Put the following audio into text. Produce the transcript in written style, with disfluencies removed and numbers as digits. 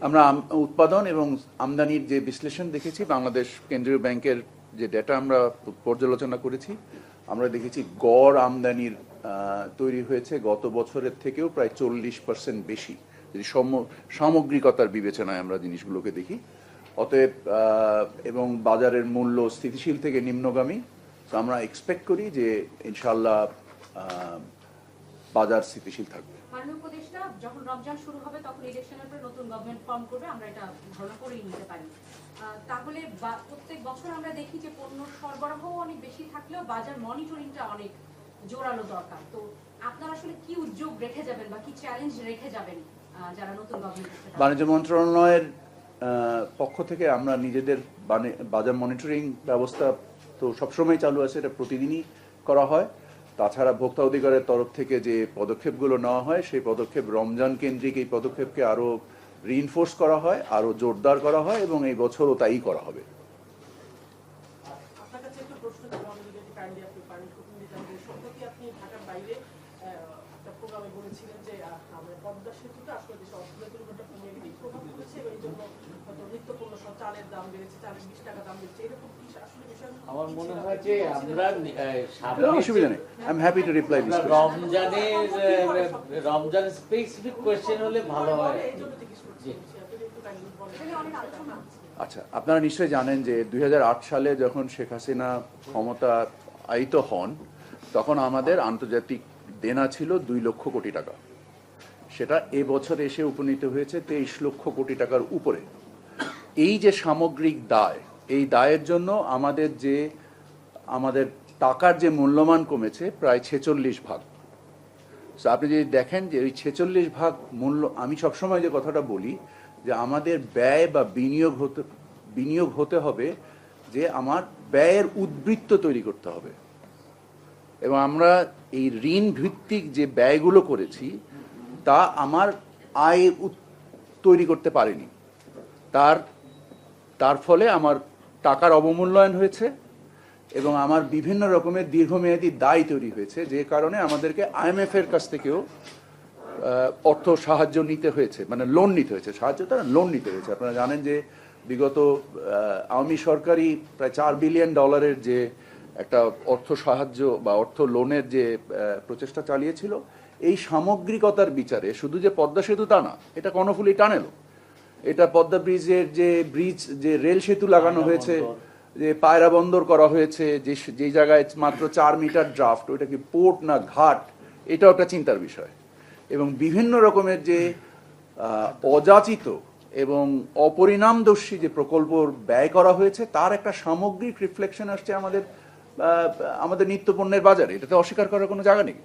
আমরা উৎপাদন এবং আমদানির যে বিশ্লেষণ দেখেছি, বাংলাদেশ কেন্দ্রীয় ব্যাংকের যে ডেটা আমরা পর্যালোচনা করেছি, আমরা দেখেছি গড় আমদানির তৈরি হয়েছে গত বছরের থেকেও প্রায় 40% বেশি, যদি সামগ্রিকতার বিবেচনায় আমরা জিনিসগুলোকে দেখি। অতএব এবং বাজারের মূল্য স্থিতিশীল থেকে নিম্নগামী, তো আমরা এক্সপেক্ট করি যে ইনশাআল্লাহ বাজার স্থিতিশীল থাকবে। মাননীয় উপদেষ্টা, যখন রমজান শুরু হবে তখন ইলেকশনের পরে নতুন গভর্নমেন্ট ফর্ম করবে, আমরা এটা ধারণা করেই নিতে পারি। তাহলে প্রত্যেক বছর আমরা দেখি যে পণ্য সরবরাহ অনেক বেশি থাকলেও বাজার মনিটরিংটা অনেক জোরালো দরকার। তো আপনারা আসলে কি উদ্যোগ রেখে যাবেন বা কি চ্যালেঞ্জ রেখে যাবেন যারা নতুন গভর্নমেন্ট? বাণিজ্য মন্ত্রণালয়ের পক্ষ থেকে আমরা নিজেদের বাজার মনিটরিং ব্যবস্থা তো সবসময় চালু আছে, এটা প্রতিদিনই করা হয়। তাছাড়া ভোক্তা অধিকারের তরফ থেকে যে পদক্ষেপগুলো নেওয়া হয়, সেই পদক্ষেপ রমজান কেন্দ্রিক এই পদক্ষেপকে আরও রিইনফোর্স করা হয়, আরও জোরদার করা হয়, এবং এই বছরও তাই করা হবে। আমার মনে হয় যে আমরা অসুবিধা নেই, I am happy to reply this. Ramzan specific question হলে ভালো হয়। আচ্ছা, আপনারা নিশ্চয়ই জানেন যে 2008 সালে যখন শেখ হাসিনা ক্ষমতায়িত হন, তখন আমাদের আন্তর্জাতিক দেনা ছিল 2 লক্ষ কোটি টাকা। সেটা এবছর এসে উপনীত হয়েছে 23 লক্ষ কোটি টাকার উপরে। এই যে সামগ্রিক দায়, এই দায়ের জন্য আমাদের টাকার যে মূল্যমান কমেছে প্রায় 46 ভাগ। সো আপনি যদি দেখেন যে ওই 46 ভাগ মূল্য, আমি সবসময় যে কথাটা বলি যে আমাদের ব্যয় বা বিনিয়োগ হতে হবে, যে আমার ব্যয়ের উদ্বৃত্ত তৈরি করতে হবে। এবং আমরা এই ঋণ ভিত্তিক যে ব্যয়গুলো করেছি তা আমার আয় তৈরি করতে পারেনি। তার ফলে আমার টাকার অবমূল্যায়ন হয়েছে এবং আমার বিভিন্ন রকমের দীর্ঘমেয়াদী দায় তৈরি হয়েছে, যে কারণে আমাদেরকে IMF এর কাছ থেকেও অর্থ সাহায্য নিতে হয়েছে, মানে লোন নিতে হয়েছে, সাহায্য তারা লোন নিতে হয়েছে। আপনারা জানেন যে বিগত আওয়ামী সরকারই প্রায় $4 বিলিয়ন যে একটা অর্থ সাহায্য বা অর্থ লোনের যে প্রচেষ্টা চালিয়েছিল, এই সামগ্রিকতার বিচারে শুধু যে পদ্মা সেতু তা না, এটা কর্ণফুলী টানেলও, এটা পদ্মা ব্রিজের যে রেল সেতু লাগানো হয়েছে, যে পায়রা বন্দর করা হয়েছে, যে জায়গায় মাত্র 4 মিটার ড্রাফট, ওইটা কি পোর্ট না ঘাট, এটাও একটা চিন্তার বিষয়। এবং বিভিন্ন রকমের যে অযাচিত এবং অপরিণামদর্শী যে প্রকল্প ব্যয় করা হয়েছে, তার একটা সামগ্রিক রিফ্লেকশন আসছে আমাদের নিত্যপণ্যের বাজারে। এটাতে অস্বীকার করার কোনো জায়গা নেই।